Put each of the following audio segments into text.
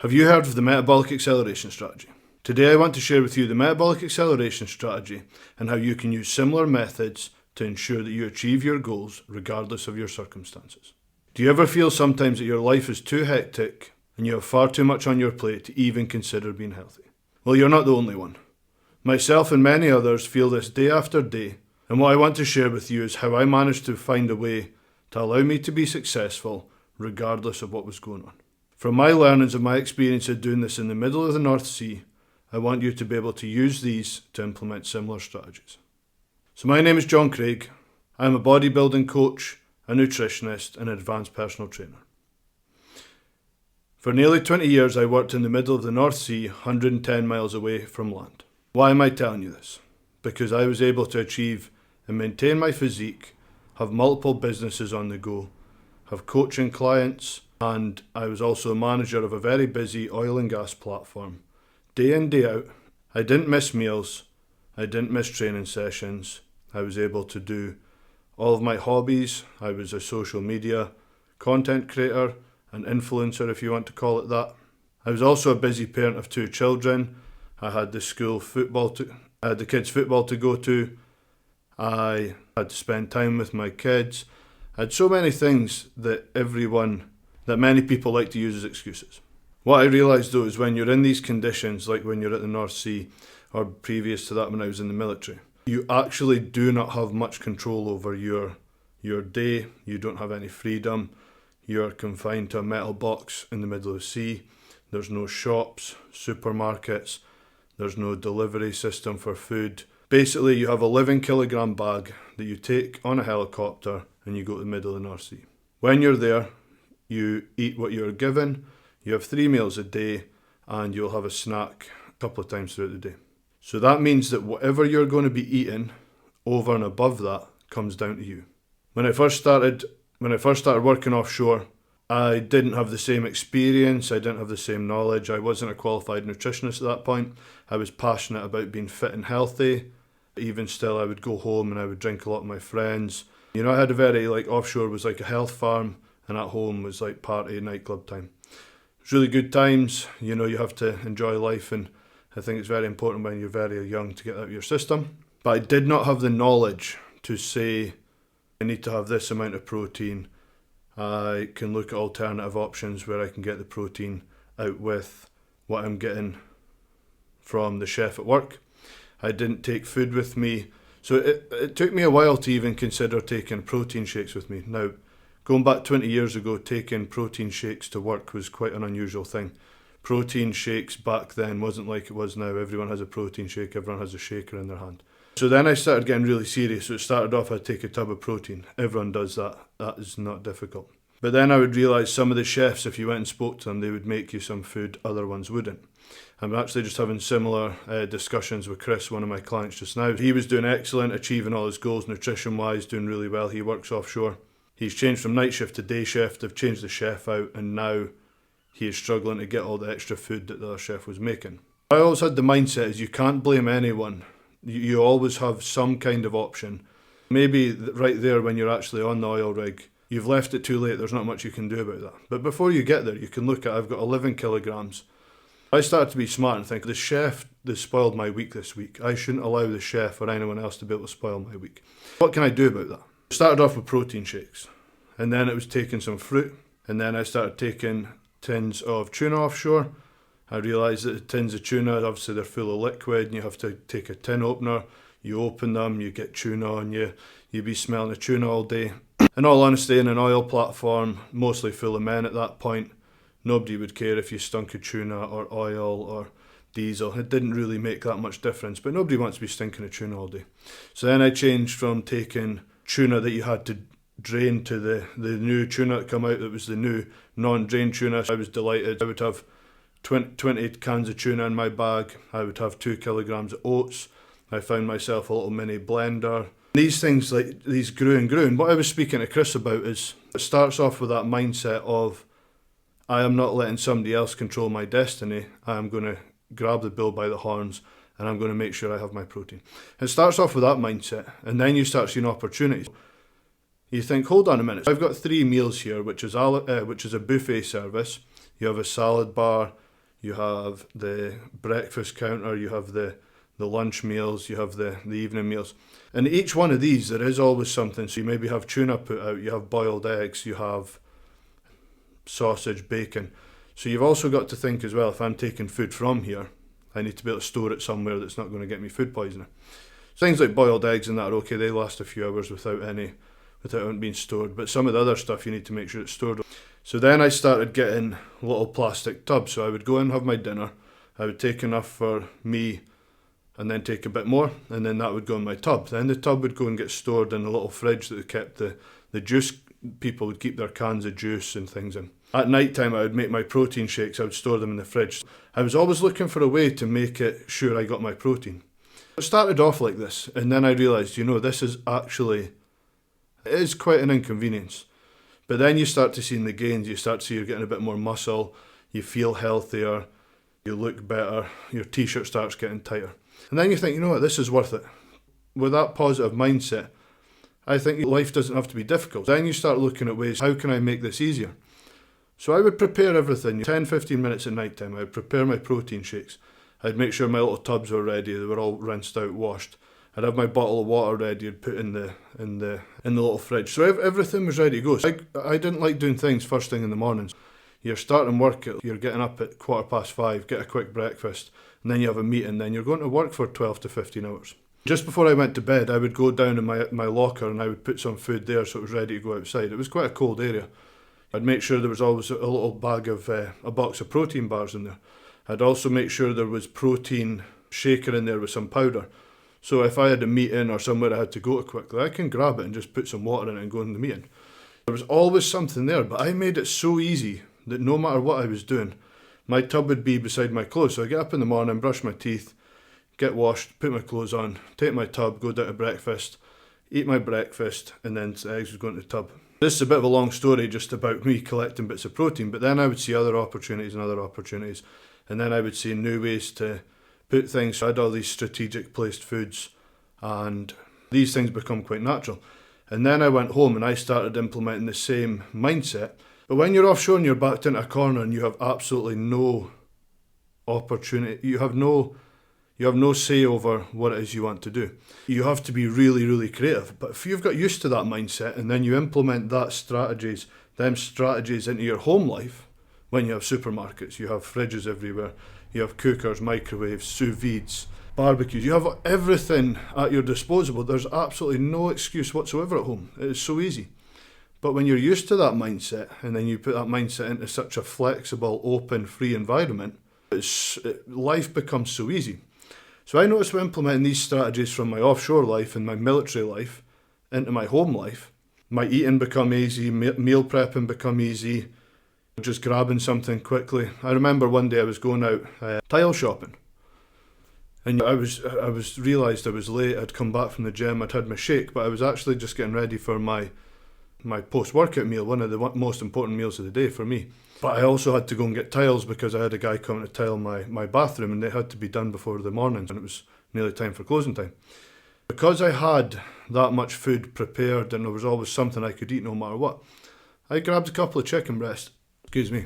Have you heard of the Metabolic Acceleration Strategy? Today I want to share with you the Metabolic Acceleration Strategy and how you can use similar methods to ensure that you achieve your goals regardless of your circumstances. Do you ever feel sometimes that your life is too hectic and you have far too much on your plate to even consider being healthy? Well, you're not the only one. Myself and many others feel this day after day, and what I want to share with you is how I managed to find a way to allow me to be successful regardless of what was going on. From my learnings and my experience of doing this in the middle of the North Sea, I want you to be able to use these to implement similar strategies. So my name is John Craig. I'm a bodybuilding coach, a nutritionist, and an advanced personal trainer. For nearly 20 years I worked in the middle of the North Sea, 110 miles away from land. Why am I telling you this? Because I was able to achieve and maintain my physique, have multiple businesses on the go, have coaching clients, and I was also a manager of a very busy oil and gas platform. Day in, day out, I didn't miss meals, I didn't miss training sessions. I was able to do all of my hobbies. I was a social media content creator, an influencer if you want to call it that. I was also a busy parent of 2 children. I had the kids' football to go to. I had to spend time with my kids. I had so many things that many people like to use as excuses. What I realised though is when you're in these conditions, like when you're at the North Sea, or previous to that when I was in the military, you actually do not have much control over your day. You don't have any freedom. You're confined to a metal box in the middle of the sea. There's no shops, supermarkets. There's no delivery system for food. Basically, you have a 11 kilogram bag that you take on a helicopter and you go to the middle of the North Sea. When you're there, you eat what you're given, you have 3 meals a day, and you'll have a snack a couple of times throughout the day. So that means that whatever you're going to be eating over and above that comes down to you. When I first started working offshore, I didn't have the same experience, I didn't have the same knowledge, I wasn't a qualified nutritionist at that point. I was passionate about being fit and healthy. Even still, I would go home and I would drink a lot with my friends. I had offshore was like a health farm, and at home was like party, nightclub time. It was really good times. You have to enjoy life, and I think it's very important when you're very young to get out of your system. But I did not have the knowledge to say, I need to have this amount of protein. I can look at alternative options where I can get the protein out with what I'm getting from the chef at work. I didn't take food with me. So it took me a while to even consider taking protein shakes with me. Now, going back 20 years ago, taking protein shakes to work was quite an unusual thing. Protein shakes back then wasn't like it was now. Everyone has a protein shake, everyone has a shaker in their hand. So then I started getting really serious. So it started off, I'd take a tub of protein. Everyone does that. That is not difficult. But then I would realise some of the chefs, if you went and spoke to them, they would make you some food other ones wouldn't. I'm actually just having similar discussions with Chris, one of my clients just now. He was doing excellent, achieving all his goals nutrition-wise, doing really well. He works offshore. He's changed from night shift to day shift. They've changed the chef out, and now he is struggling to get all the extra food that the other chef was making. I always had the mindset is you can't blame anyone. You always have some kind of option. Maybe right there when you're actually on the oil rig, you've left it too late. There's not much you can do about that. But before you get there, you can look at, I've got 11 kilograms. I started to be smart and think, the chef that spoiled my week this week, I shouldn't allow the chef or anyone else to be able to spoil my week. What can I do about that? I started off with protein shakes, and then it was taking some fruit, and then I started taking tins of tuna offshore. I realised that the tins of tuna, obviously they're full of liquid, and you have to take a tin opener, you open them, you get tuna on you, you be smelling the tuna all day. In all honesty, in an oil platform, mostly full of men at that point, nobody would care if you stunk of tuna or oil or diesel. It didn't really make that much difference, but nobody wants to be stinking of tuna all day. So then I changed from taking tuna that you had to drain to the new tuna that come out that was the new non-drained tuna. I was delighted. I would have 20 cans of tuna in my bag. I would have 2 kilograms of oats. I found myself a little mini blender. These things, like these grew and grew. And what I was speaking to Chris about is, it starts off with that mindset of, I am not letting somebody else control my destiny. I am going to grab the bull by the horns and I'm going to make sure I have my protein. It starts off with that mindset, and then you start seeing opportunities. You think, hold on a minute, I've got 3 meals here, which is a buffet service. You have a salad bar, you have the breakfast counter, you have the lunch meals, you have the evening meals. And each one of these, there is always something. So you maybe have tuna put out, you have boiled eggs, you have sausage, bacon. So you've also got to think as well, if I'm taking food from here, I need to be able to store it somewhere that's not going to get me food poisoning. Things like boiled eggs and that are okay, they last a few hours without it being stored. But some of the other stuff you need to make sure it's stored. So then I started getting little plastic tubs. So I would go and have my dinner, I would take enough for me and then take a bit more, and then that would go in my tub. Then the tub would go and get stored in a little fridge that kept the juice. People would keep their cans of juice and things in. At night time I would make my protein shakes, I would store them in the fridge. I was always looking for a way to make it sure I got my protein. It started off like this, and then I realised, this is actually, it is quite an inconvenience. But then you start to see the gains, you start to see you're getting a bit more muscle, you feel healthier, you look better, your t-shirt starts getting tighter. And then you think, this is worth it. With that positive mindset, I think life doesn't have to be difficult. Then you start looking at ways, how can I make this easier? So I would prepare everything, 10-15 minutes at night time. I would prepare my protein shakes. I'd make sure my little tubs were ready, they were all rinsed out, washed. I'd have my bottle of water ready, I'd put in the little fridge. So everything was ready to go. So I didn't like doing things first thing in the mornings. You're starting work, you're getting up at 5:15, get a quick breakfast, and then you have a meeting, then you're going to work for 12 to 15 hours. Just before I went to bed, I would go down in my locker and I would put some food there so it was ready to go outside. It was quite a cold area. I'd make sure there was always a little bag of, a box of protein bars in there. I'd also make sure there was protein shaker in there with some powder. So if I had a meeting or somewhere I had to go to quickly, I can grab it and just put some water in it and go in the meeting. There was always something there, but I made it so easy that no matter what I was doing, my tub would be beside my clothes. So I get up in the morning, brush my teeth, get washed, put my clothes on, take my tub, go down to breakfast, eat my breakfast, and then the eggs would go into the tub. This is a bit of a long story just about me collecting bits of protein, but then I would see other opportunities, and then I would see new ways to put things. So I had all these strategic placed foods, and these things become quite natural. And then I went home and I started implementing the same mindset. But when you're offshore and you're backed into a corner and you have absolutely no opportunity, you have no say over what it is you want to do. You have to be really, really creative. But if you've got used to that mindset and then you implement them strategies into your home life, when you have supermarkets, you have fridges everywhere, you have cookers, microwaves, sous vides, barbecues, you have everything at your disposal. There's absolutely no excuse whatsoever at home. It is so easy. But when you're used to that mindset and then you put that mindset into such a flexible, open, free environment, life becomes so easy. So I noticed by implementing these strategies from my offshore life and my military life into my home life, my eating become easy, meal prepping become easy, just grabbing something quickly. I remember one day I was going out tile shopping, and I realised I was late. I'd come back from the gym, I'd had my shake, but I was actually just getting ready for my post-workout meal, one of the most important meals of the day for me. But I also had to go and get tiles because I had a guy coming to tile my bathroom, and they had to be done before the mornings, and it was nearly time for closing time. Because I had that much food prepared and there was always something I could eat no matter what, I grabbed a couple of chicken breasts. Excuse me.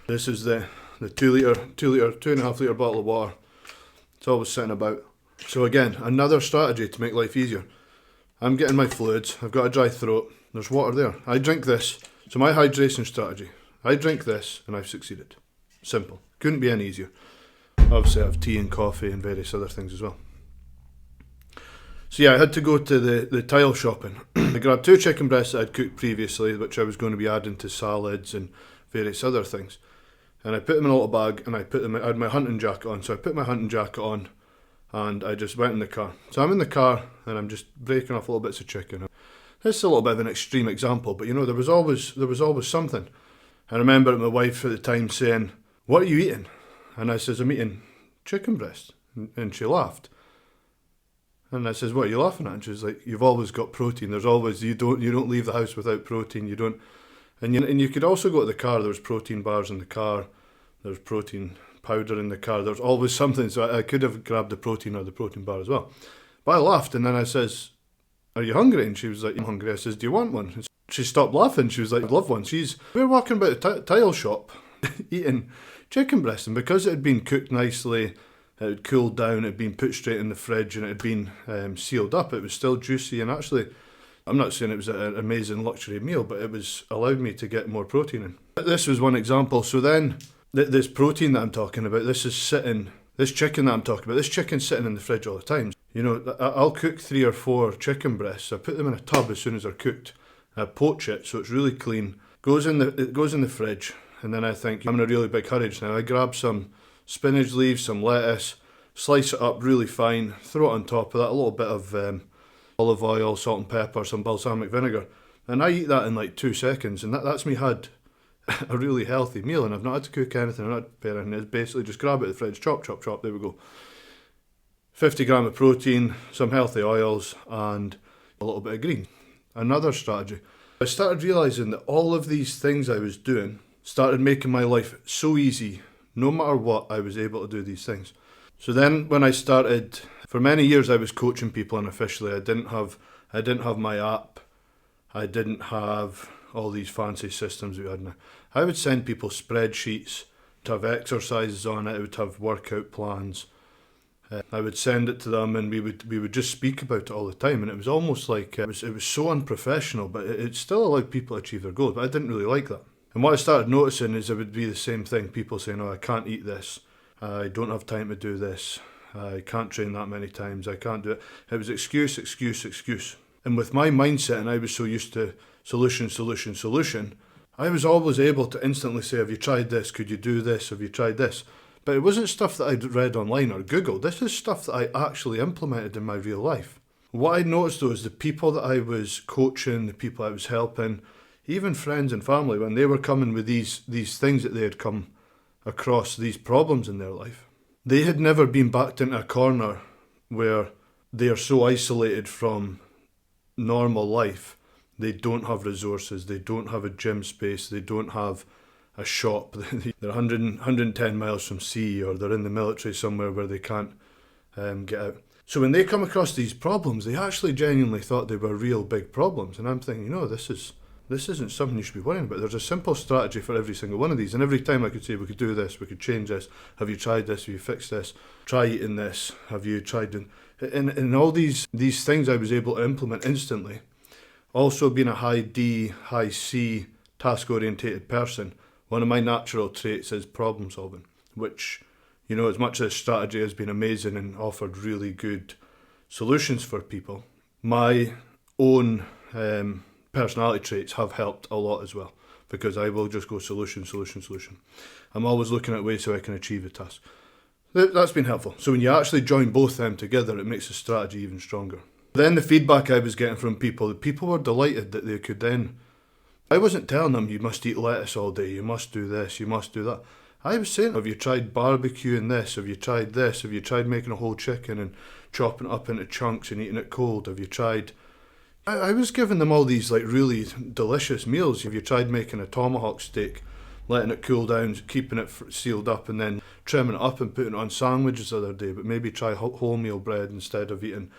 This is the 2.5 litre bottle of water. It's always sitting about. So again, another strategy to make life easier. I'm getting my fluids, I've got a dry throat, there's water there. I drink this. So my hydration strategy, I drink this and I've succeeded. Simple. Couldn't be any easier. Obviously I have tea and coffee and various other things as well. So yeah, I had to go to the tile shopping. I grabbed 2 chicken breasts that I'd cooked previously, which I was going to be adding to salads and various other things. And I put them in a little bag and I had my hunting jacket on. So I put my hunting jacket on and I just went in the car. So I'm in the car and I'm just breaking off little bits of chicken. This is a little bit of an extreme example, but there was always something. I remember my wife at the time saying, "What are you eating?" And I says, "I'm eating chicken breast." And she laughed. And I says, "What are you laughing at?" And she's like, "You've always got protein. There's always, you don't leave the house without protein. You don't." And you could also go to the car. There was protein bars in the car. There was protein powder in the car. There was always something. So I could have grabbed the protein or the protein bar as well. But I laughed, and then I says, "Are you hungry?" And she was like, "I'm hungry." I says, "Do you want one?" And she stopped laughing. She was like, "I'd love one." We were walking about a tile shop, eating chicken breast, and because it had been cooked nicely, it had cooled down, it had been put straight in the fridge, and it had been sealed up, it was still juicy. And actually, I'm not saying it was an amazing luxury meal, but it was allowed me to get more protein in. This was one example. So then, this protein that I'm talking about, this chicken that I'm talking about, this chicken's sitting in the fridge all the time. You know, I'll cook 3 or 4 chicken breasts. I put them in a tub as soon as they're cooked. I poach it so it's really clean. It goes in the fridge, and then I think, I'm in a really big hurry now. I grab some spinach leaves, some lettuce, slice it up really fine, throw it on top of that, a little bit of olive oil, salt and pepper, some balsamic vinegar, and I eat that in like 2 seconds, and that's me had a really healthy meal, and I've not had to cook anything, I've not had to prepare anything. It's basically just grab it out of the fridge, chop, chop, chop, there we go. 50 gram of protein, some healthy oils, and a little bit of green. Another strategy. I started realising that all of these things I was doing started making my life so easy. No matter what, I was able to do these things. So then when I started, for many years I was coaching people unofficially. I didn't have my app. I didn't have all these fancy systems we had now. I would send people spreadsheets to have exercises on it. I would have workout plans. I would send it to them, and we would just speak about it all the time. And it was almost like it was so unprofessional, but it still allowed people to achieve their goals. But I didn't really like that. And what I started noticing is it would be the same thing. People saying, "Oh, I can't eat this. I don't have time to do this. I can't train that many times. I can't do it." It was excuse, excuse, excuse. And with my mindset, and I was so used to solution, solution, solution, I was always able to instantly say, "Have you tried this? Could you do this? Have you tried this?" But it wasn't stuff that I'd read online or Googled. This is stuff that I actually implemented in my real life. What I noticed though is the people that I was coaching, the people I was helping, even friends and family, when they were coming with these things that they had come across, these problems in their life, they had never been backed into a corner where they are so isolated from normal life. They don't have resources, they don't have a gym space, they don't have a shop. They're 110 miles from sea, or they're in the military somewhere where they can't get out. So when they come across these problems, they actually genuinely thought they were real big problems. And I'm thinking, this isn't something you should be worrying about. There's a simple strategy for every single one of these. And every time I could say, we could do this, we could change this. Have you tried this? Have you fixed this? Try eating this. Have you tried doing... And all these things I was able to implement instantly. Also being a high D, high C, task-orientated person, one of my natural traits is problem solving, which, as much as strategy has been amazing and offered really good solutions for people, my own personality traits have helped a lot as well, because I will just go solution, solution, solution. I'm always looking at ways so I can achieve a task. That's been helpful. So when you actually join both them together, it makes the strategy even stronger. Then the feedback I was getting from people, the people were delighted that they could then... I wasn't telling them, you must eat lettuce all day, you must do this, you must do that. I was saying, have you tried barbecuing this? Have you tried this? Have you tried making a whole chicken and chopping it up into chunks and eating it cold? Have you tried... I was giving them all these like really delicious meals. Have you tried making a tomahawk steak, letting it cool down, keeping it sealed up, and then trimming it up and putting it on sandwiches the other day, but maybe try wholemeal bread instead of eating...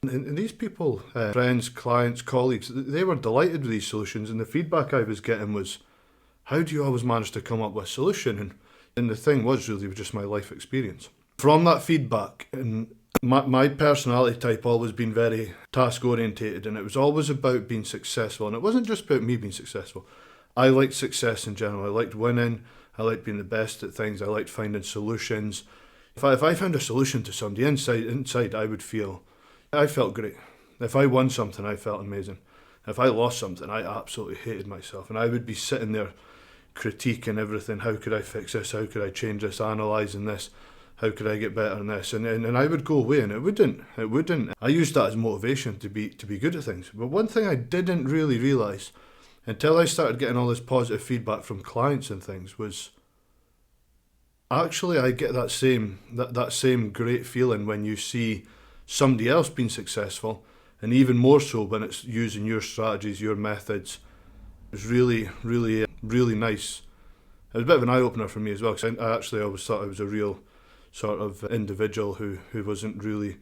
And these people, friends, clients, colleagues, they were delighted with these solutions, and the feedback I was getting was, how do you always manage to come up with a solution? And the thing was really just my life experience. From that feedback, and my personality type always been very task orientated, and it was always about being successful, and it wasn't just about me being successful. I liked success in general. I liked winning, I liked being the best at things, I liked finding solutions. If I found a solution to somebody inside I felt great. If I won something, I felt amazing. If I lost something, I absolutely hated myself. And I would be sitting there critiquing everything. How could I fix this? How could I change this? Analysing this. How could I get better in this? And I would go away, and it wouldn't. I used that as motivation to be good at things. But one thing I didn't really realise until I started getting all this positive feedback from clients and things was actually I get that same great feeling when you see somebody else being successful, and even more so when it's using your strategies, your methods. It was really, really, really nice. It was a bit of an eye-opener for me as well, because I actually always thought I was a real sort of individual who wasn't really,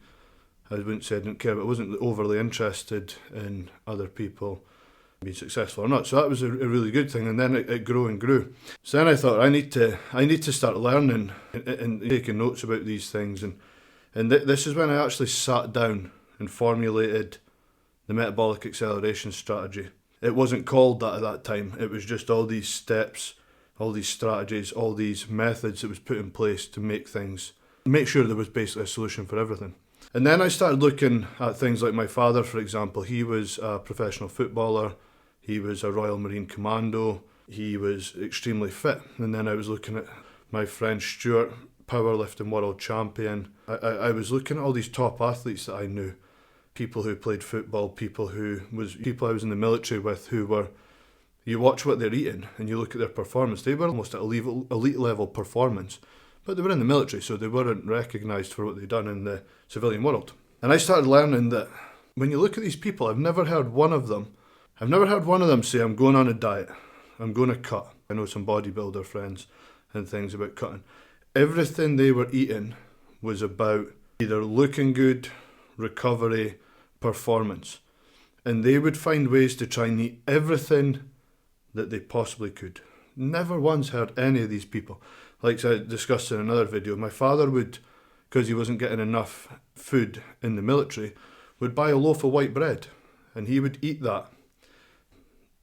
I wouldn't say I didn't care, but wasn't overly interested in other people. be successful or not. So that was a really good thing, and then it grew and grew. So then I thought I need to start learning and taking notes about these things, and this is when I actually sat down and formulated the Metabolic Acceleration Strategy. It wasn't called that at that time. It was just all these steps, all these strategies, all these methods that was put in place to make sure there was basically a solution for everything. And then I started looking at things like my father, for example. He was a professional footballer. He was a Royal Marine Commando. He was extremely fit. And then I was looking at my friend Stuart, powerlifting world champion. I was looking at all these top athletes that I knew. People who played football, people I was in the military with who were, you watch what they're eating and you look at their performance. They were almost at elite level performance, but they were in the military, so they weren't recognised for what they'd done in the civilian world. And I started learning that when you look at these people, I've never heard one of them say, I'm going on a diet, I'm going to cut. I know some bodybuilder friends and things about cutting. Everything they were eating was about either looking good, recovery, performance. And they would find ways to try and eat everything that they possibly could. Never once heard any of these people. Like I discussed in another video, my father would, because he wasn't getting enough food in the military, would buy a loaf of white bread, and he would eat that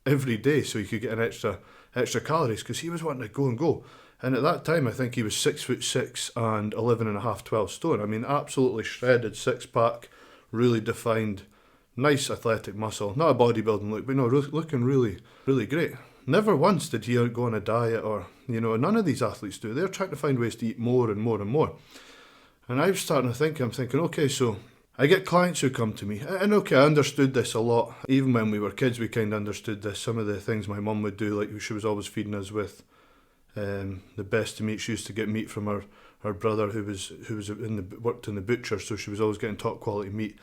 every day so he could get an extra calories, because he was wanting to go. And at that time, I think he was 6'6" and 12 stone. I mean, absolutely shredded, six-pack, really defined, nice athletic muscle. Not a bodybuilding look, but no, looking really, really great. Never once did he go on a diet or, none of these athletes do. They're trying to find ways to eat more and more and more. And I was starting to think, okay, so I get clients who come to me, and okay, I understood this a lot. Even when we were kids, we kind of understood this. Some of the things my mum would do, like she was always feeding us with the best of meat. She used to get meat from her brother who worked in the butcher, so she was always getting top quality meat.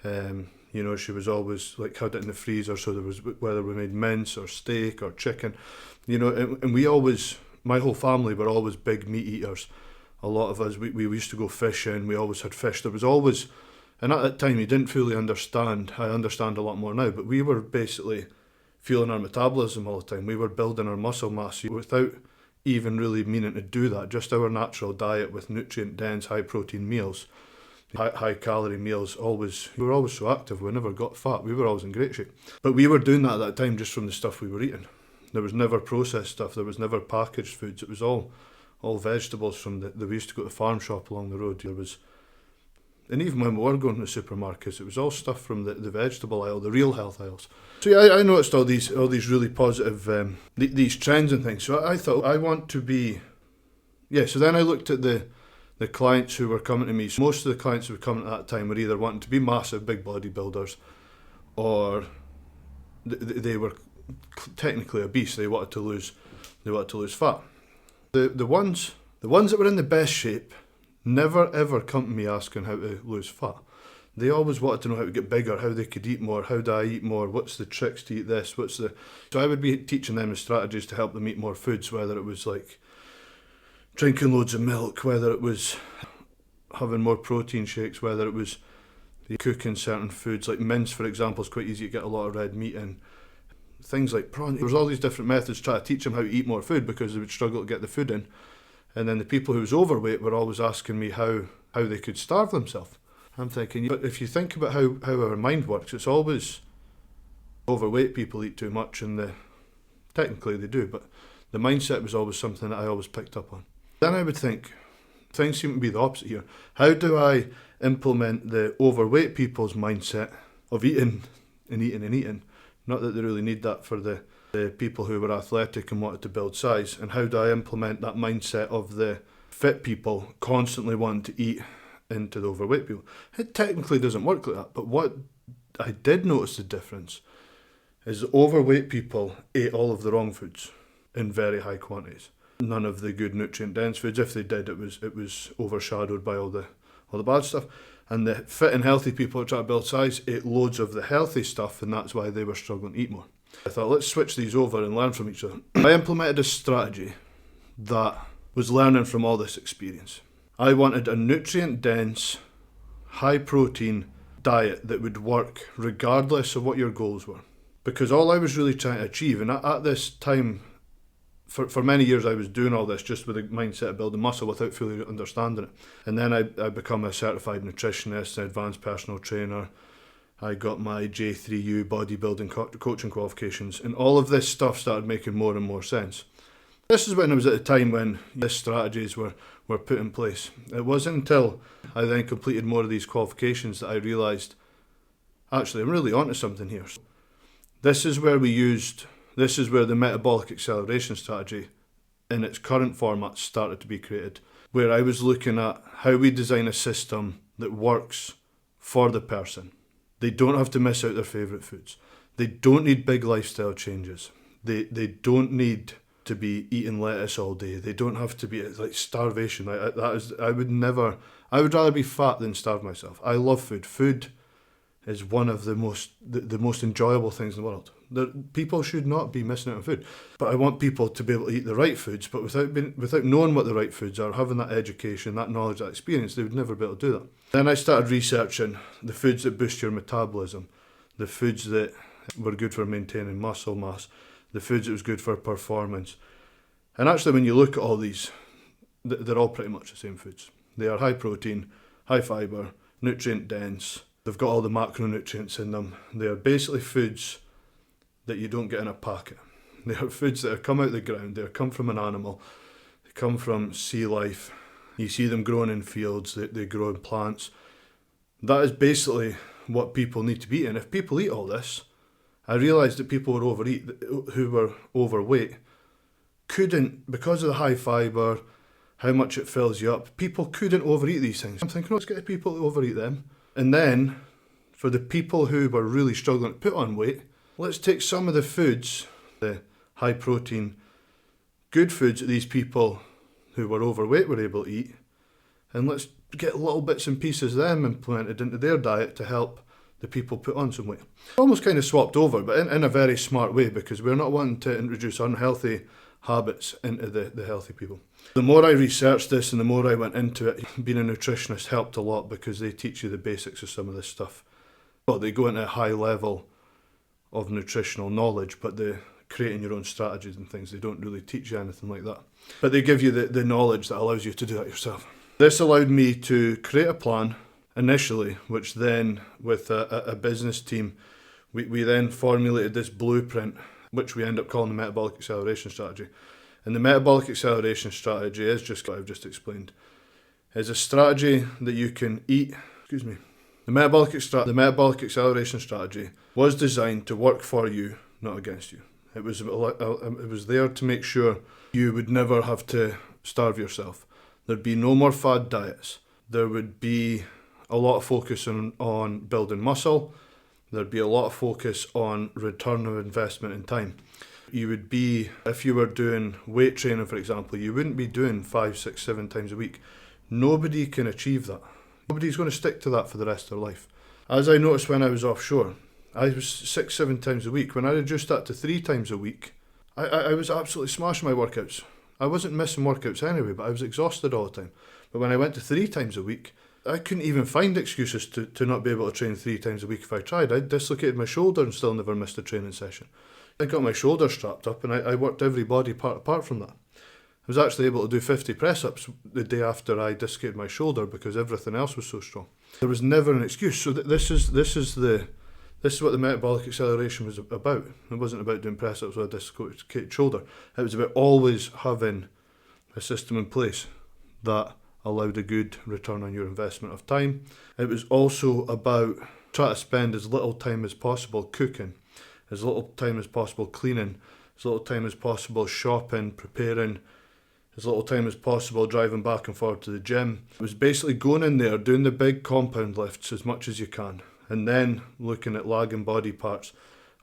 She was always had it in the freezer, so there was, whether we made mince or steak or chicken, and we always, my whole family were always big meat eaters. A lot of us, we used to go fishing, we always had fish. There was always, and at that time you didn't fully understand, I understand a lot more now, but we were basically fueling our metabolism all the time. We were building our muscle mass without even really meaning to do that. Just our natural diet with nutrient-dense, high-protein meals, high-calorie meals. We were always so active. We never got fat. We were always in great shape. But we were doing that at that time just from the stuff we were eating. There was never processed stuff. There was never packaged foods. It was all vegetables from we used to go to the farm shop along the road. And even when we were going to the supermarkets, it was all stuff from the vegetable aisle, the real health aisles. So yeah, I noticed all these really positive these trends and things. So I thought I want to be, So then I looked at the clients who were coming to me. So most of the clients who were coming at that time were either wanting to be massive, big bodybuilders, or they were technically obese. They wanted to lose fat. The ones that were in the best shape never ever come to me asking how to lose fat. They always wanted to know how to get bigger, how they could eat more, how do I eat more, what's the tricks to eat this, So I would be teaching them the strategies to help them eat more foods, whether it was like drinking loads of milk, whether it was having more protein shakes, whether it was cooking certain foods, like mince, for example, is quite easy to get a lot of red meat in. Things like prawn. There was all these different methods to try to teach them how to eat more food because they would struggle to get the food in. And then the people who was overweight were always asking me how they could starve themselves. I'm thinking, but if you think about how our mind works, it's always overweight people eat too much, and technically they do, but the mindset was always something that I always picked up on. Then I would think, things seem to be the opposite here. How do I implement the overweight people's mindset of eating and eating and eating? Not that they really need that for the people who were athletic and wanted to build size. And how do I implement that mindset of the fit people constantly wanting to eat into the overweight people? It technically doesn't work like that. But what I did notice the difference is overweight people ate all of the wrong foods in very high quantities. None of the good nutrient-dense foods. If they did, it was overshadowed by all the bad stuff. And the fit and healthy people who try to build size ate loads of the healthy stuff, and that's why they were struggling to eat more. I thought, let's switch these over and learn from each other. I implemented a strategy that was learning from all this experience. I wanted a nutrient-dense, high-protein diet that would work regardless of what your goals were. Because all I was really trying to achieve, and at this time, for many years I was doing all this just with the mindset of building muscle without fully understanding it. And then I become a certified nutritionist, an advanced personal trainer. I got my J3U bodybuilding coaching qualifications, and all of this stuff started making more and more sense. This is when it was at the time when these strategies were put in place. It wasn't until I then completed more of these qualifications that I realised, actually, I'm really onto something here. This is where the Metabolic Acceleration Strategy in its current format started to be created, where I was looking at how we design a system that works for the person. They don't have to miss out their favourite foods. They don't need big lifestyle changes. They don't need to be eating lettuce all day. They don't have to be like starvation. I would rather be fat than starve myself. I love food. Food is one of the most enjoyable things in the world. People should not be missing out on food. But I want people to be able to eat the right foods, but without knowing what the right foods are, having that education, that knowledge, that experience, they would never be able to do that. Then I started researching the foods that boost your metabolism, the foods that were good for maintaining muscle mass, the foods that was good for performance. And actually, when you look at all these, they're all pretty much the same foods. They are high protein, high fibre, nutrient dense. They've got all the macronutrients in them. They are basically foods that you don't get in a packet. They are foods that have come out of the ground. They come from an animal. They come from sea life. You see them growing in fields. They grow in plants. That is basically what people need to be eating. If people eat all this, I realised that people who were overweight couldn't, because of the high fibre, how much it fills you up, people couldn't overeat these things. I'm thinking, let's get people to overeat them. And then, for the people who were really struggling to put on weight, let's take some of the foods, the high protein, good foods that these people who were overweight were able to eat, and let's get little bits and pieces of them implemented into their diet to help the people put on some weight. Almost kind of swapped over, but in a very smart way, because we're not wanting to introduce unhealthy habits into the healthy people. The more I researched this and the more I went into it, being a nutritionist helped a lot, because they teach you the basics of some of this stuff. Well, they go into a high level of nutritional knowledge, but they're creating your own strategies and things. They don't really teach you anything like that. But they give you the knowledge that allows you to do that yourself. This allowed me to create a plan initially, which then, with a business team, we then formulated this blueprint, which we end up calling the Metabolic Acceleration Strategy. And the Metabolic Acceleration Strategy is just what I've just explained. It's a strategy that you can eat. The Metabolic Acceleration Strategy was designed to work for you, not against you. It was there to make sure you would never have to starve yourself. There'd be no more fad diets. There would be a lot of focus on building muscle. There'd be a lot of focus on return of investment in time. You would be, if you were doing weight training, for example, you wouldn't be doing 5, 6, 7 times a week. Nobody can achieve that. Nobody's going to stick to that for the rest of their life. As I noticed when I was offshore, I was 6, 7 times a week. When I reduced that to 3 times a week, I was absolutely smashing my workouts. I wasn't missing workouts anyway, but I was exhausted all the time. But when I went to 3 times a week, I couldn't even find excuses to not be able to train 3 times a week if I tried. I dislocated my shoulder and still never missed a training session. I got my shoulder strapped up and I worked every body part apart from that. I was actually able to do 50 press-ups the day after I dislocated my shoulder because everything else was so strong. There was never an excuse. So this is what the metabolic acceleration was about. It wasn't about doing press-ups with a dislocated shoulder. It was about always having a system in place that allowed a good return on your investment of time. It was also about trying to spend as little time as possible cooking, as little time as possible cleaning, as little time as possible shopping, preparing, as little time as possible driving back and forth to the gym. It was basically going in there, doing the big compound lifts as much as you can, and then looking at lagging body parts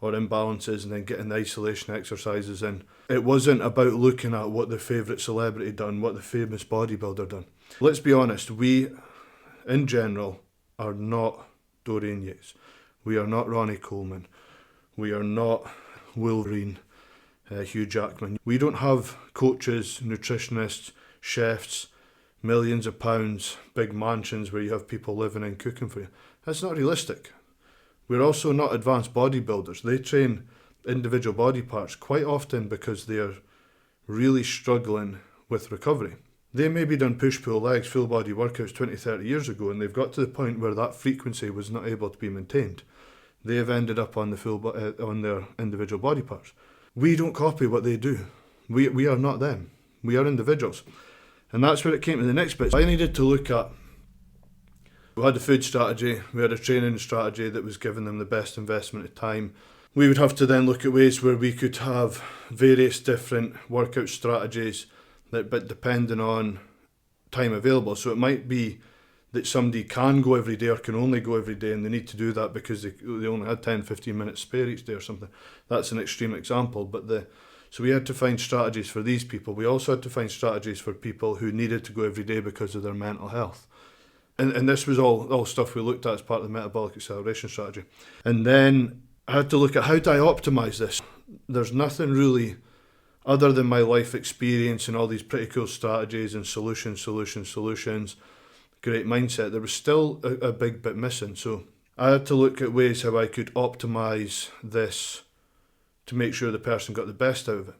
or imbalances and then getting the isolation exercises in. It wasn't about looking at what the favourite celebrity done, what the famous bodybuilder done. Let's be honest, we, in general, are not Dorian Yates. We are not Ronnie Coleman. We are not Wolverine, Hugh Jackman. We don't have coaches, nutritionists, chefs, millions of pounds, big mansions where you have people living and cooking for you. That's not realistic. We're also not advanced bodybuilders. They train individual body parts quite often because they are really struggling with recovery. They maybe done push-pull legs, full body workouts 20, 30 years ago, and they've got to the point where that frequency was not able to be maintained. They have ended up on on their individual body parts. We don't copy what they do. We are not them. We are individuals. And that's where it came to the next bit. I needed to look at, we had a food strategy, we had a training strategy that was giving them the best investment of time. We would have to then look at ways where we could have various different workout strategies, but depending on time available. So it might be that somebody can go every day or can only go every day, and they need to do that because they only had 10, 15 minutes spare each day or something. That's an extreme example. So we had to find strategies for these people. We also had to find strategies for people who needed to go every day because of their mental health. And this was all stuff we looked at as part of the Metabolic Acceleration Strategy. And then I had to look at, how do I optimize this? There's nothing really other than my life experience and all these pretty cool strategies and solutions, great mindset. There was still a big bit missing. So I had to look at ways how I could optimize this to make sure the person got the best out of it.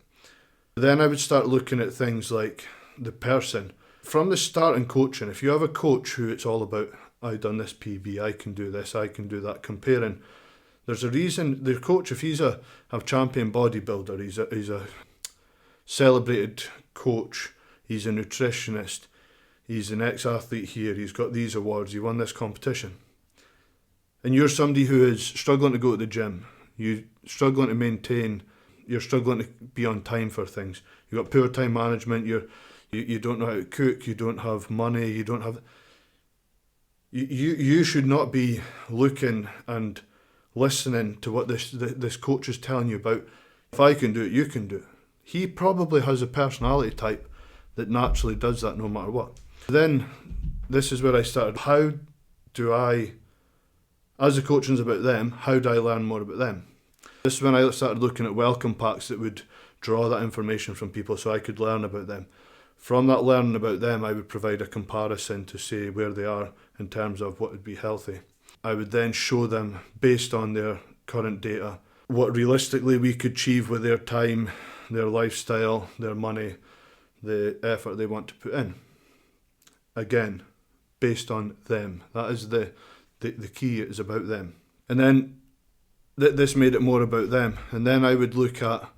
Then I would start looking at things like the person. From the start in coaching, if you have a coach who it's all about, I've done this PB, I can do this, I can do that, comparing, there's a reason the coach, if he's a champion bodybuilder, he's a celebrated coach, he's a nutritionist, he's an ex-athlete here, he's got these awards, he won this competition. And you're somebody who is struggling to go to the gym, you're struggling to maintain, you're struggling to be on time for things, you've got poor time management, you don't know how to cook, you don't have money, you don't have... You should not be looking and listening to what this coach is telling you about. If I can do it, you can do it. He probably has a personality type that naturally does that no matter what. Then, this is where I started. How do I, as the coaching's about them, how do I learn more about them? This is when I started looking at welcome packs that would draw that information from people so I could learn about them. From that learning about them, I would provide a comparison to say where they are in terms of what would be healthy. I would then show them, based on their current data, what realistically we could achieve with their time, their lifestyle, their money, the effort they want to put in. Again, based on them. That is the key, is about them. And then this made it more about them. And then I would look at,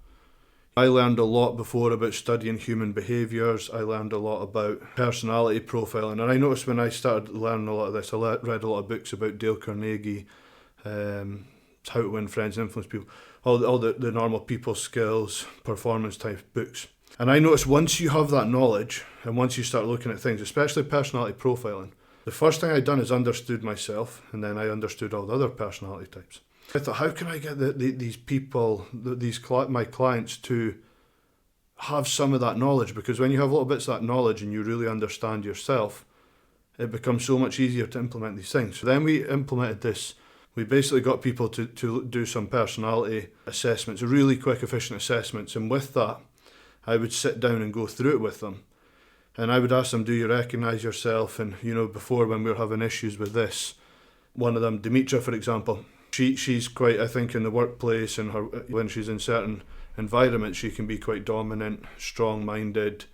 I learned a lot before about studying human behaviours. I learned a lot about personality profiling. And I noticed when I started learning a lot of this, I read a lot of books about Dale Carnegie, How to Win Friends and Influence People, all the normal people skills, performance type books. And I noticed once you have that knowledge, and once you start looking at things, especially personality profiling, the first thing I'd done is understood myself, and then I understood all the other personality types. I thought, how can I get these people, my clients, to have some of that knowledge? Because when you have little bits of that knowledge and you really understand yourself, it becomes so much easier to implement these things. So then we implemented this. We basically got people to do some personality assessments, really quick, efficient assessments. And with that, I would sit down and go through it with them. And I would ask them, do you recognise yourself? And, before, when we were having issues with this, one of them, Demetra, for example, she's quite, I think, in the workplace and when she's in certain environments, she can be quite dominant, strong-minded,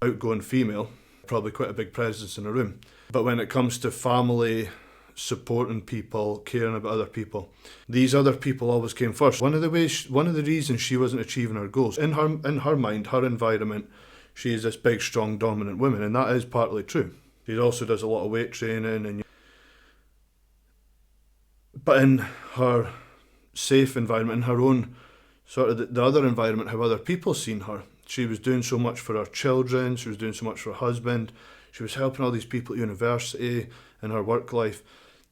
outgoing female, probably quite a big presence in a room. But when it comes to family, supporting people, caring about other people, these other people always came first. One of the reasons she wasn't achieving her goals, in her mind, her environment, she is this big, strong, dominant woman, and that is partly true. She also does a lot of weight training, but in her safe environment, in her own sort of the other environment, how other people seen her, she was doing so much for her children, she was doing so much for her husband, she was helping all these people at university, in her work life,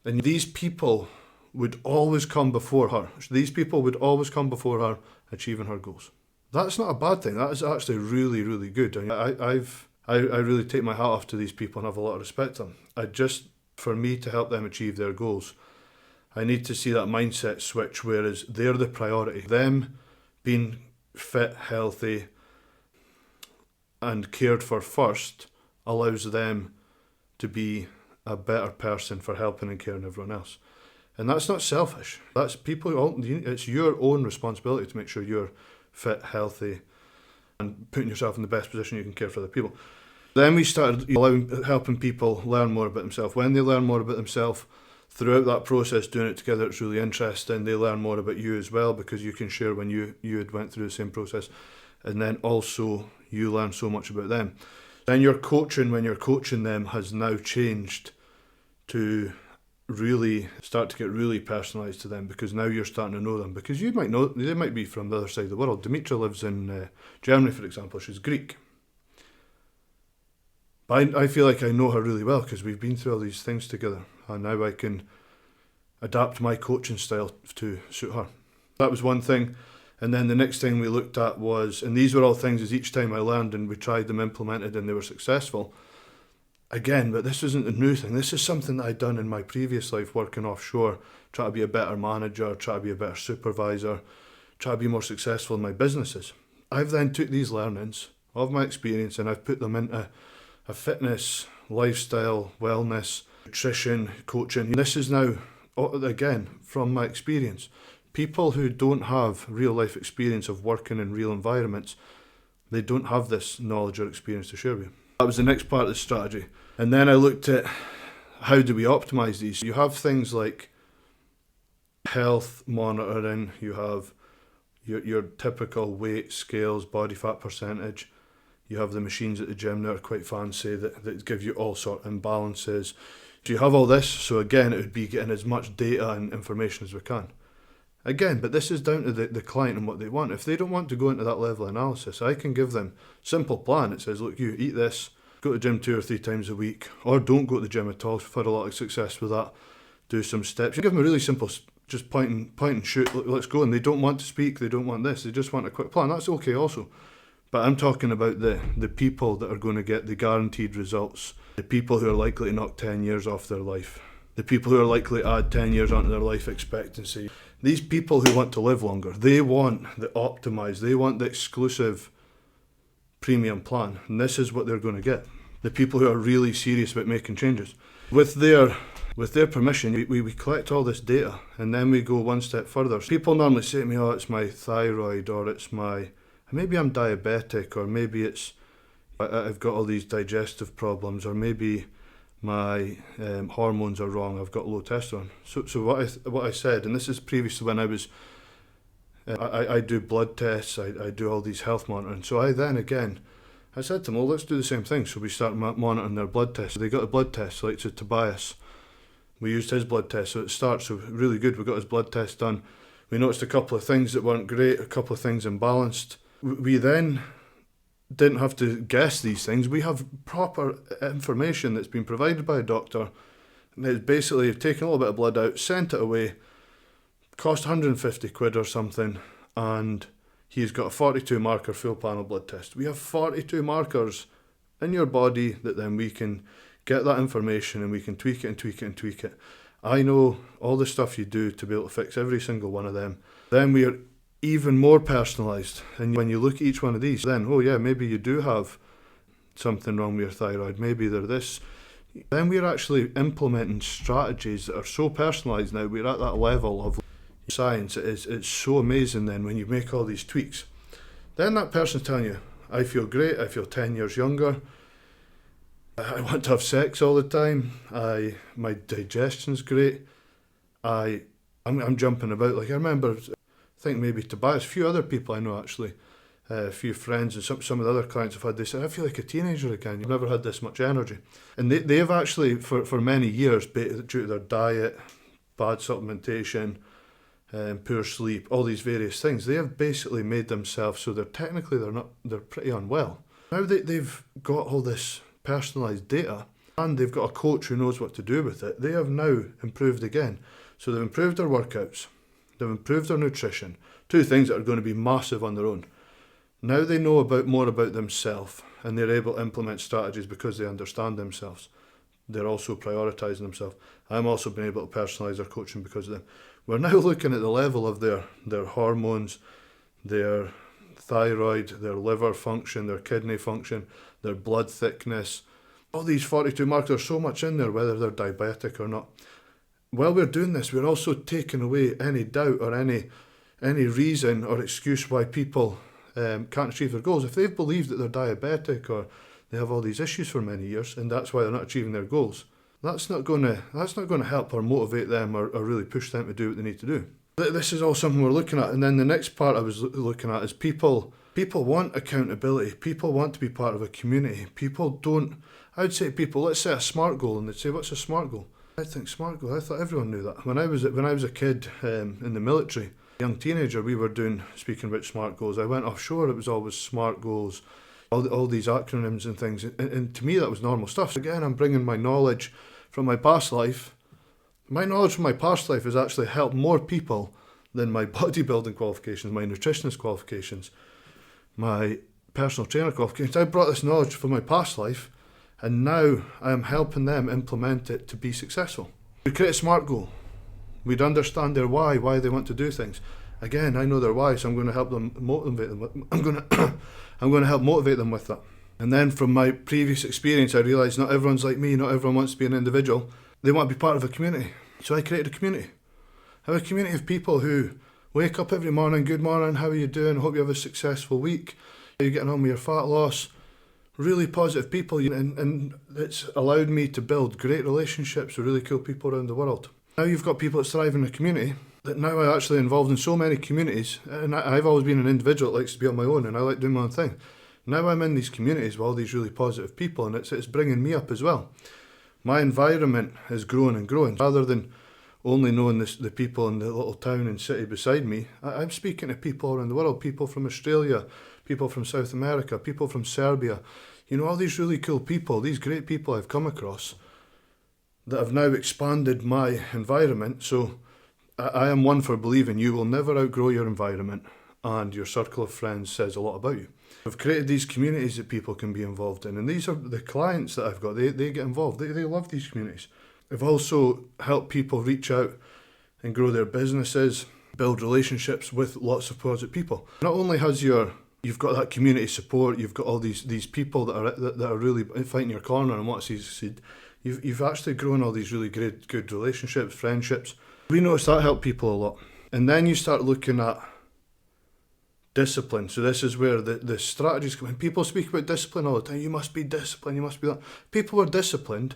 and these people would always come before her. These people would always come before her achieving her goals. That's not a bad thing. That is actually really, really good. I really take my hat off to these people and have a lot of respect for them. For me to help them achieve their goals, I need to see that mindset switch, whereas they're the priority. Them being fit, healthy, and cared for first allows them to be a better person for helping and caring everyone else. And that's not selfish. That's it's your own responsibility to make sure you're fit, healthy, and putting yourself in the best position you can care for other people. Then we started helping people learn more about themselves. When they learn more about themselves, throughout that process, doing it together, it's really interesting. They learn more about you as well, because you can share when you had went through the same process. And then also you learn so much about them. Then your coaching, when you're coaching them, has now changed to really start to get really personalised to them, because now you're starting to know them. Because you might know, they might be from the other side of the world. Dimitra lives in Germany, for example. She's Greek. But I feel like I know her really well because we've been through all these things together, and now I can adapt my coaching style to suit her. That was one thing. And then the next thing we looked at was, and these were all things as each time I learned and we tried them, implemented, and they were successful. Again, but this isn't a new thing. This is something that I'd done in my previous life working offshore, try to be a better manager, try to be a better supervisor, try to be more successful in my businesses. I've then took these learnings of my experience and I've put them into a fitness, lifestyle, wellness, nutrition, coaching. This is now, again, from my experience. People who don't have real life experience of working in real environments, they don't have this knowledge or experience to share with you. That was the next part of the strategy. And then I looked at how do we optimize these. You have things like health monitoring, you have your typical weight, scales, body fat percentage. You have the machines at the gym that are quite fancy that give you all sort of imbalances. Do you have all this? So again, it would be getting as much data and information as we can. Again, but this is down to the client and what they want. If they don't want to go into that level of analysis, I can give them a simple plan. It says, look, you eat this, go to the gym 2 or 3 times a week, or don't go to the gym at all. We've had a lot of success with that. Do some steps. You give them a really simple, just point and shoot, let's go. And they don't want to speak, they don't want this, they just want a quick plan. That's okay also. But I'm talking about the people that are going to get the guaranteed results, the people who are likely to knock 10 years off their life, the people who are likely to add 10 years onto their life expectancy. These people who want to live longer, they want the optimized, they want the exclusive premium plan. And this is what they're going to get. The people who are really serious about making changes. With their permission, we collect all this data and then we go one step further. People normally say to me, oh, it's my thyroid, or maybe I'm diabetic, or maybe I've got all these digestive problems, or maybe my hormones are wrong, I've got low testosterone. So what I said, and this is previous to when I was, I do blood tests, I do all these health monitoring. So I said to them, well, let's do the same thing. So we start monitoring their blood tests. So they got a blood test, like to Tobias. We used his blood test, so it starts so really good. We got his blood test done. We noticed a couple of things that weren't great, a couple of things imbalanced. We then didn't have to guess these things. We have proper information that's been provided by a doctor. And it's basically taken a little bit of blood out, sent it away, cost 150 quid or something, and he's got a 42 marker full panel blood test. We have 42 markers in your body that then we can get that information and we can tweak it and tweak it and tweak it. I know all the stuff you do to be able to fix every single one of them. Then we are even more personalised. And when you look at each one of these, then, oh yeah, maybe you do have something wrong with your thyroid. Maybe they're this. Then we're actually implementing strategies that are so personalised now. We're at that level of science. It's so amazing then when you make all these tweaks. Then that person's telling you, I feel great, I feel 10 years younger, I want to have sex all the time, my digestion's great, I'm jumping about. Like I remember, I think maybe Tobias, a few other people I know actually, a few friends and some of the other clients I've had, they said, I feel like a teenager again, you've never had this much energy. And they've actually, for many years, due to their diet, bad supplementation, poor sleep, all these various things, they have basically made themselves so they're pretty unwell. Now they've got all this personalised data and they've got a coach who knows what to do with it. They have now improved again. So they've improved their workouts, they've improved their nutrition, 2 things that are going to be massive on their own. Now they know more about themselves and they're able to implement strategies because they understand themselves. They're also prioritising themselves. I'm also been able to personalise their coaching because of them. We're now looking at the level of their hormones, their thyroid, their liver function, their kidney function, their blood thickness. All these 42 markers, there's so much in there, whether they're diabetic or not. while we're doing this, we're also taking away any doubt or any reason or excuse why people can't achieve their goals. If they've believed that they're diabetic or they have all these issues for many years and that's why they're not achieving their goals, that's not going to help or motivate them or really push them to do what they need to do. This is all something we're looking at. And then the next part I was looking at is people want accountability. People want to be part of a community. I would say people, let's say a SMART goal, and they'd say, what's a SMART goal? I think SMART goal, I thought everyone knew that. When I was a kid in the military, young teenager, we were speaking about SMART goals. I went offshore, it was always SMART goals, all these acronyms and things. And to me, that was normal stuff. Again, I'm bringing my knowledge from my past life. My knowledge from my past life has actually helped more people than my bodybuilding qualifications, my nutritionist qualifications, my personal trainer qualifications. I brought this knowledge from my past life, and now I am helping them implement it to be successful. We create a SMART goal. We'd understand their why they want to do things. Again, I know their why, so I'm going to help them motivate them. I'm going to help motivate them with that. And then from my previous experience, I realised not everyone's like me, not everyone wants to be an individual. They want to be part of a community. So I created a community. I have a community of people who wake up every morning, good morning, how are you doing? I hope you have a successful week. How are you getting on with your fat loss? Really positive people, and it's allowed me to build great relationships with really cool people around the world. Now you've got people that thrive in a community, that now I'm actually involved in so many communities, and I've always been an individual that likes to be on my own, and I like doing my own thing. Now I'm in these communities with all these really positive people, and it's bringing me up as well. My environment is growing and growing. Rather than only knowing the people in the little town and city beside me, I'm speaking to people around the world, people from Australia, people from South America, people from Serbia. All these really cool people, these great people I've come across that have now expanded my environment. So I am one for believing you will never outgrow your environment, and your circle of friends says a lot about you. I've created these communities that people can be involved in, and these are the clients that I've got. They get involved. They love these communities. I've also helped people reach out and grow their businesses, build relationships with lots of positive people. Not only you've got that community support, you've got all these people that are really fighting your corner and want to see you succeed. You've actually grown all these really great, good relationships, friendships. We noticed that helped people a lot. And then you start looking at discipline. So this is where the strategies come in. People speak about discipline all the time. You must be disciplined, you must be that. People were disciplined.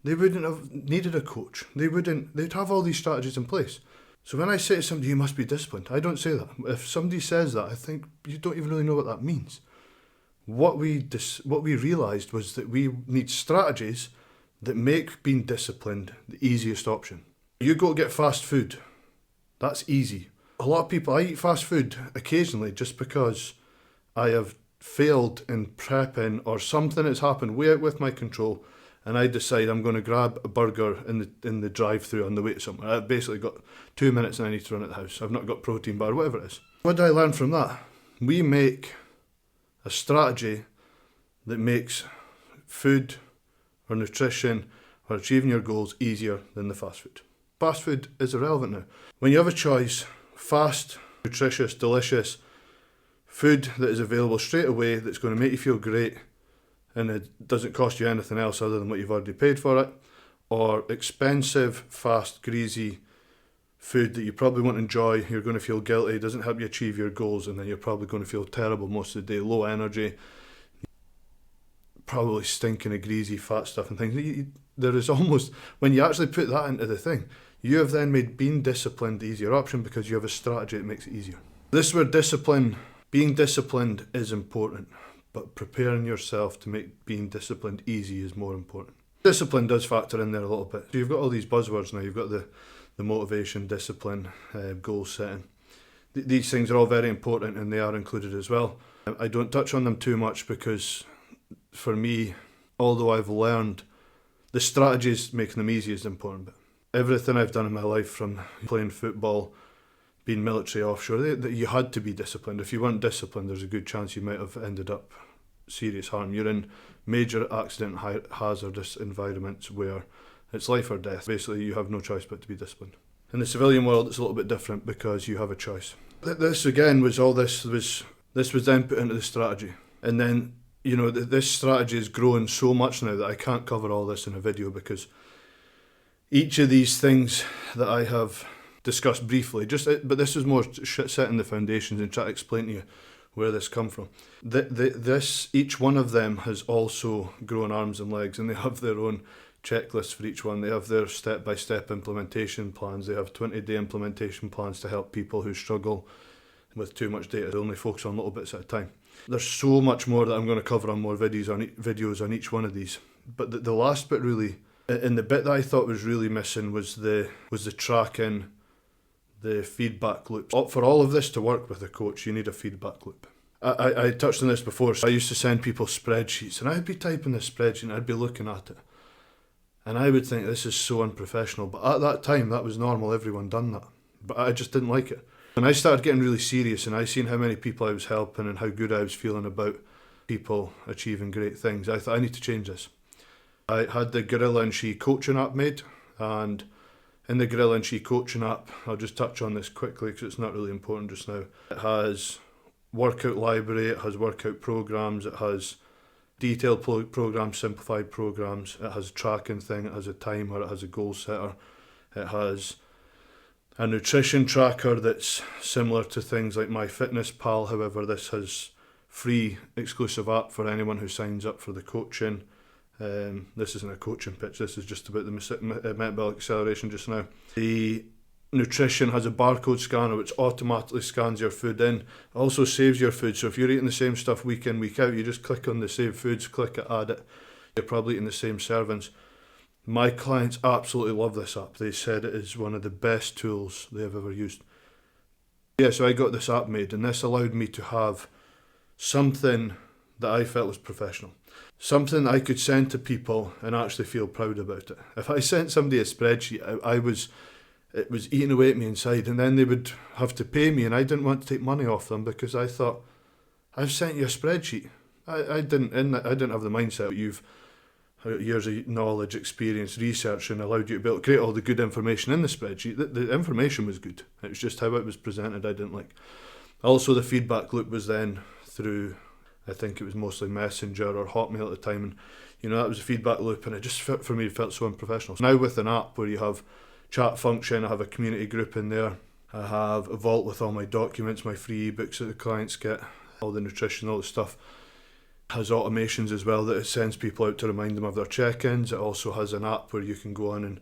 They wouldn't have needed a coach. They'd have all these strategies in place. So when I say to somebody, you must be disciplined, I don't say that. If somebody says that, I think you don't even really know what that means. What we realised was that we need strategies that make being disciplined the easiest option. You go get fast food. That's easy. A lot of people, I eat fast food occasionally just because I have failed in prepping or something has happened way out with my control, and I decide I'm going to grab a burger in the drive-thru on the way to somewhere. I've basically got 2 minutes and I need to run at the house. I've not got protein bar, whatever it is. What did I learn from that? We make a strategy that makes food or nutrition or achieving your goals easier than the fast food. Fast food is irrelevant now. When you have a choice, fast, nutritious, delicious food that is available straight away, that's going to make you feel great, and it doesn't cost you anything else other than what you've already paid for it, or expensive, fast, greasy food that you probably won't enjoy, you're going to feel guilty, doesn't help you achieve your goals, and then you're probably going to feel terrible most of the day, low energy, probably stinking of greasy, fat stuff and things. There is almost, when you actually put that into the thing, you have then made being disciplined the easier option because you have a strategy that makes it easier. This is where being disciplined is important, but preparing yourself to make being disciplined easy is more important. Discipline does factor in there a little bit. So you've got all these buzzwords now. You've got the motivation, discipline, goal setting. These things are all very important and they are included as well. I don't touch on them too much because for me, although I've learned the strategies making them easy is the important bit. Everything I've done in my life, from playing football, being military offshore, that you had to be disciplined. If you weren't disciplined, there's a good chance you might have ended up serious harm. You're in major accident hazardous environments where it's life or death. Basically, you have no choice but to be disciplined. In the civilian world, it's a little bit different because you have a choice. This again was then put into the strategy, and then this strategy is growing so much now that I can't cover all this in a video because each of these things that I have discussed briefly, but this is more setting the foundations and try to explain to you where this come from. Each one of them has also grown arms and legs, and they have their own checklists for each one. They have their step-by-step implementation plans. They have 20-day implementation plans to help people who struggle with too much data. They only focus on little bits at a time. There's so much more that I'm going to cover on more videos on each one of these. But the last bit really, and the bit that I thought was really missing was the tracking, the feedback loops. For all of this to work with a coach, you need a feedback loop. I touched on this before. So I used to send people spreadsheets, and I'd be typing this spreadsheet and I'd be looking at it. And I would think, this is so unprofessional. But at that time, that was normal. Everyone done that. But I just didn't like it. When I started getting really serious and I seen how many people I was helping and how good I was feeling about people achieving great things, I thought, I need to change this. I had the Gorilla and She coaching app made, and in the Gorilla and She coaching app, I'll just touch on this quickly because it's not really important just now. It has workout library, it has workout programs, it has detailed programs, simplified programs, it has a tracking thing, it has a timer, it has a goal setter, it has a nutrition tracker that's similar to things like MyFitnessPal. However, this has free exclusive app for anyone who signs up for the coaching. This isn't a coaching pitch, this is just about the Metabolic Acceleration just now. The nutrition has a barcode scanner which automatically scans your food in. It also saves your food, so if you're eating the same stuff week in, week out, you just click on the save foods, click it, add it. You're probably eating the same servings. My clients absolutely love this app. They said it is one of the best tools they have ever used. Yeah, so I got this app made, and this allowed me to have something that I felt was professional. Something I could send to people and actually feel proud about it. If I sent somebody a spreadsheet, it was eating away at me inside, and then they would have to pay me, and I didn't want to take money off them because I thought, I've sent you a spreadsheet. I didn't have the mindset you've years of knowledge, experience, research, and allowed you to be able to create all the good information in the spreadsheet. The information was good. It was just how it was presented I didn't like. Also, the feedback loop was then through, I think it was mostly Messenger or Hotmail at the time, and that was a feedback loop, and it just for me felt so unprofessional. So now with an app where you have chat function, I have a community group in there, I have a vault with all my documents, my free ebooks that the clients get, all the nutrition, all the stuff. Has automations as well that it sends people out to remind them of their check-ins. It also has an app where you can go on and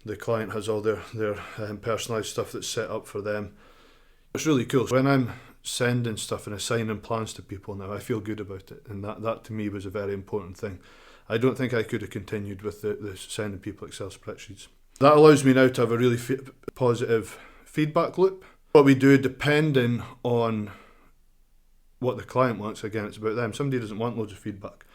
the client has all their personalised stuff that's set up for them. It's really cool. When I'm sending stuff and assigning plans to people now, I feel good about it, and that to me was a very important thing. I don't think I could have continued with the sending people Excel spreadsheets. That allows me now to have a really positive feedback loop. What we do, depending on what the client wants, again, it's about them. Somebody doesn't want loads of feedback.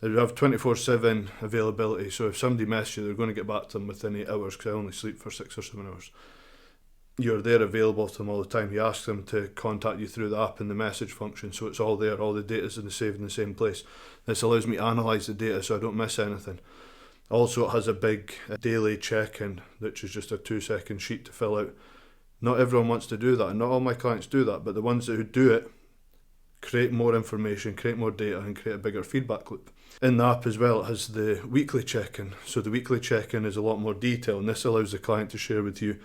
They have 24/7 availability, so if somebody messages you, they're going to get back to them within 8 hours because I only sleep for 6 or 7 hours. You're there available to them all the time. You ask them to contact you through the app and the message function, so it's all there, all the data's saved in the same place. This allows me to analyse the data so I don't miss anything. Also, it has a big daily check-in, which is just a 2-second sheet to fill out. Not everyone wants to do that, and not all my clients do that, but the ones who do it create more information, create more data, and create a bigger feedback loop. In the app as well, it has the weekly check-in. So the weekly check-in is a lot more detail, and this allows the client to share with you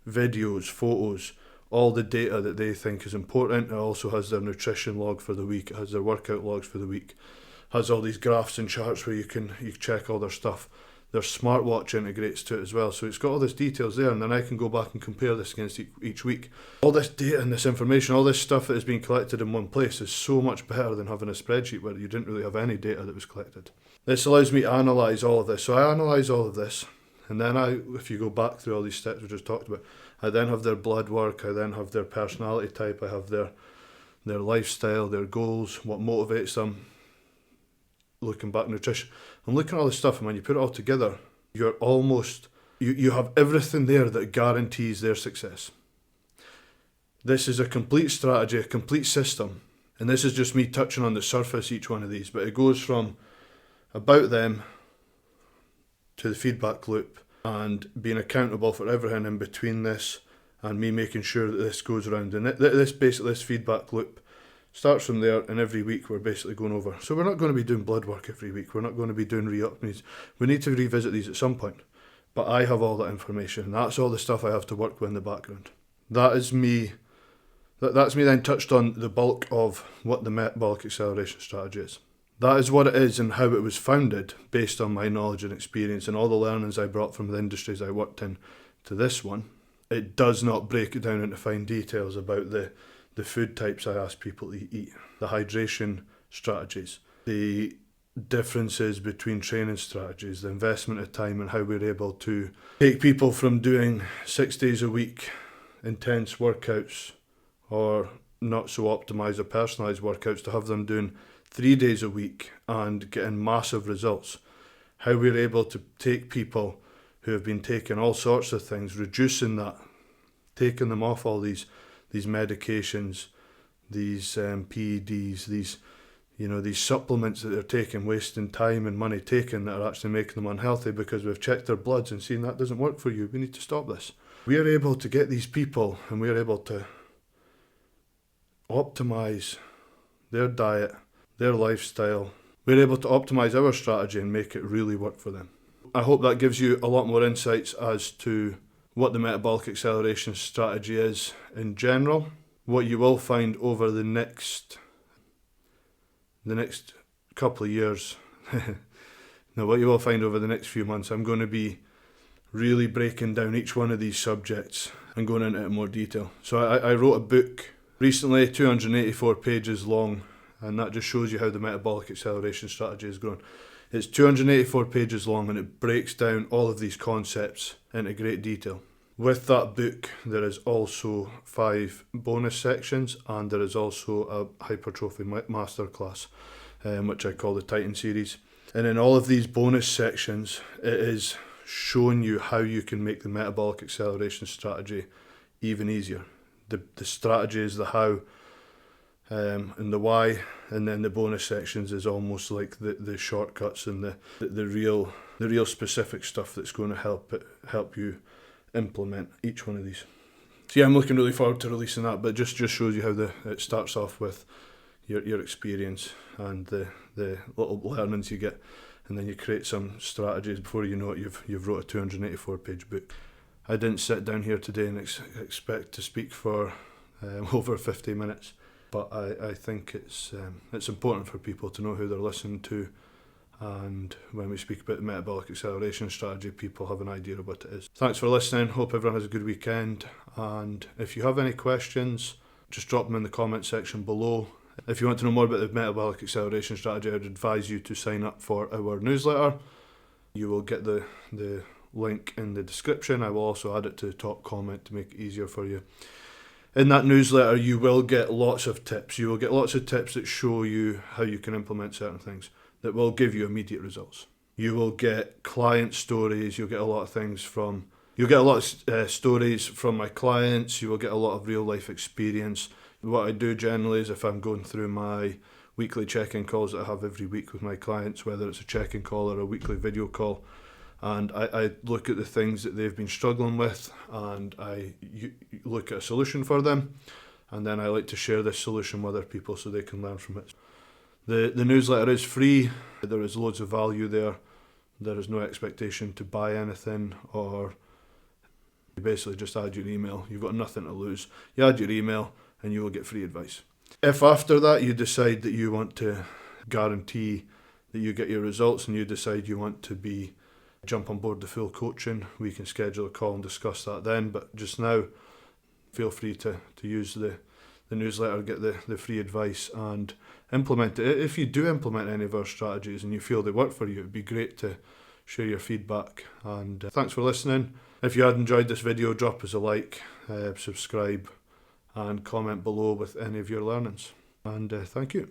videos, photos, all the data that they think is important. It also has their nutrition log for the week, it has their workout logs for the week, it has all these graphs and charts where you can check all their stuff. Their smartwatch integrates to it as well, so it's got all this details there, and then I can go back and compare this against each week. All this data and this information, all this stuff that has been collected in one place is so much better than having a spreadsheet where you didn't really have any data that was collected. This allows me to analyse all of this. So I analyse all of this, and then if you go back through all these steps we just talked about, I then have their blood work, I then have their personality type, I have their lifestyle, their goals, what motivates them. Looking back, nutrition. I'm looking at all this stuff, and when you put it all together, you're almost, you have everything there that guarantees their success. This is a complete strategy, a complete system, and this is just me touching on the surface each one of these, but it goes from about them to the feedback loop and being accountable for everything in between this and me making sure that this goes around. And this feedback loop starts from there, and every week we're basically going over. So we're not going to be doing blood work every week. We're not going to be doing re-up needs. We need to revisit these at some point. But I have all that information. That's all the stuff I have to work with in the background. That is me. That's me then touched on the bulk of what the Metabolic Acceleration Strategy is. That is what it is and how it was founded based on my knowledge and experience and all the learnings I brought from the industries I worked in to this one. It does not break it down into fine details about the food types I ask people to eat, the hydration strategies, the differences between training strategies, the investment of time and how we're able to take people from doing 6 days a week intense workouts or not so optimised or personalised workouts to have them doing 3 days a week and getting massive results. How we're able to take people who have been taking all sorts of things, reducing that, taking them off all these medications, these PEDs, these supplements that they're taking, wasting time and money taking that are actually making them unhealthy because we've checked their bloods and seen that doesn't work for you. We need to stop this. We are able to get these people and we are able to optimise their diet, their lifestyle. We're able to optimise our strategy and make it really work for them. I hope that gives you a lot more insights as to what the Metabolic Acceleration Strategy is in general. What you will find over the next couple of years, what you will find over the next few months, I'm going to be really breaking down each one of these subjects and going into it in more detail. So I wrote a book recently, 284 pages long, and that just shows you how the Metabolic Acceleration Strategy has grown. It's 284 pages long and it breaks down all of these concepts into great detail. With that book, there is also 5 bonus sections and there is also a hypertrophy masterclass, which I call the Titan series. And in all of these bonus sections, it is showing you how you can make the Metabolic Acceleration Strategy even easier. The strategy is the how, and the why, and then the bonus sections is almost like the shortcuts and the real specific stuff that's going to help you implement each one of these. So yeah, I'm looking really forward to releasing that, but just shows you how it starts off with your experience and the little learnings you get, and then you create some strategies. Before you know it, you've wrote a 284 page book. I didn't sit down here today and expect to speak for over 50 minutes, but I think it's important for people to know who they're listening to, and when we speak about the Metabolic Acceleration Strategy, people have an idea of what it is. Thanks for listening, hope everyone has a good weekend, and if you have any questions, just drop them in the comment section below. If you want to know more about the Metabolic Acceleration Strategy, I would advise you to sign up for our newsletter. You will get the link in the description. I will also add it to the top comment to make it easier for you. In that newsletter, you will get lots of tips. You will get lots of tips that show you how you can implement certain things that will give you immediate results. You will get client stories. You'll get a lot of things from. You'll get a lot of stories from my clients. You will get a lot of real life experience. What I do generally is if I'm going through my weekly check-in calls that I have every week with my clients, whether it's a check-in call or a weekly video call, and I look at the things that they've been struggling with and I look at a solution for them, and then I like to share this solution with other people so they can learn from it. The newsletter is free. There is loads of value there. There is no expectation to buy anything, or you basically just add your email. You've got nothing to lose. You add your email and you will get free advice. If after that you decide that you want to guarantee that you get your results and you decide you want to jump on board the full coaching, we can schedule a call and discuss that then. But just now, feel free to use the newsletter, get the free advice and implement it. If you do implement any of our strategies and you feel they work for you, it'd be great to share your feedback. And thanks for listening. If you had enjoyed this video, drop us a like, subscribe, and comment below with any of your learnings. And thank you.